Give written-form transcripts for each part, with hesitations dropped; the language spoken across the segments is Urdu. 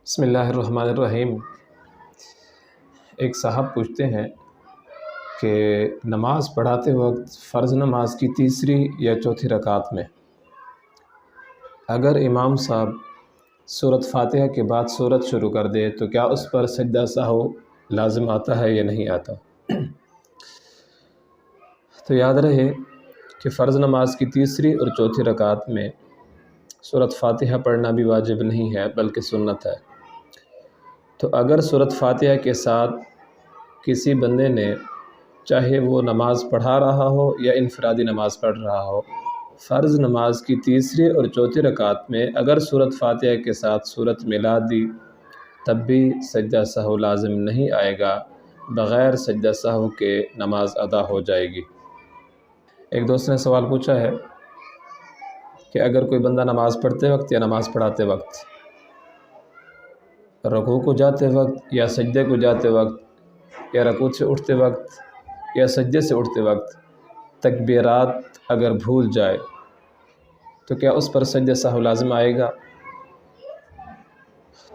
بسم اللہ الرحمن الرحیم۔ ایک صاحب پوچھتے ہیں کہ نماز پڑھاتے وقت فرض نماز کی تیسری یا چوتھی رکعت میں اگر امام صاحب سورۃ فاتحہ کے بعد سورت شروع کر دے تو کیا اس پر سجدہ سہو لازم آتا ہے یا نہیں آتا؟ تو یاد رہے کہ فرض نماز کی تیسری اور چوتھی رکعت میں سورۃ فاتحہ پڑھنا بھی واجب نہیں ہے بلکہ سنت ہے۔ تو اگر سورۃ فاتحہ کے ساتھ کسی بندے نے، چاہے وہ نماز پڑھا رہا ہو یا انفرادی نماز پڑھ رہا ہو، فرض نماز کی تیسری اور چوتھی رکعت میں اگر سورۃ فاتحہ کے ساتھ سورت ملا دی تب بھی سجدہ سہو لازم نہیں آئے گا، بغیر سجدہ سہو کے نماز ادا ہو جائے گی۔ ایک دوست نے سوال پوچھا ہے کہ اگر کوئی بندہ نماز پڑھتے وقت یا نماز پڑھاتے وقت، رکوع کو جاتے وقت یا سجدے کو جاتے وقت یا رکوع سے اٹھتے وقت یا سجدے سے اٹھتے وقت تکبیرات اگر بھول جائے تو کیا اس پر سجدہ سہو لازم آئے گا؟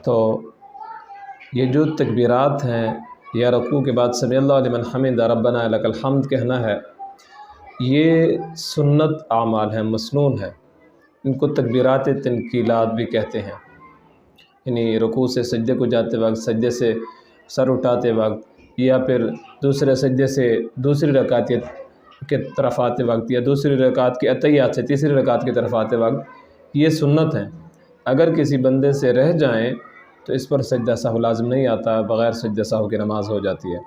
تو یہ جو تکبیرات ہیں یا رکوع کے بعد سمع اللہ لمن حمدہ ربنا لک الحمد کہنا ہے، یہ سنت اعمال ہیں، مسنون ہے۔ ان کو تکبیرات تنقیلات بھی کہتے ہیں، یعنی رکوع سے سجدے کو جاتے وقت، سجدے سے سر اٹھاتے وقت، یا پھر دوسرے سجدے سے دوسری رکعت کے طرف آتے وقت، یا دوسری رکعت کے اتحیات سے تیسری رکعت کی طرف آتے وقت، یہ سنت ہیں۔ اگر کسی بندے سے رہ جائیں تو اس پر سجدہ سہو لازم نہیں آتا، بغیر سجدہ سہو کی نماز ہو جاتی ہے۔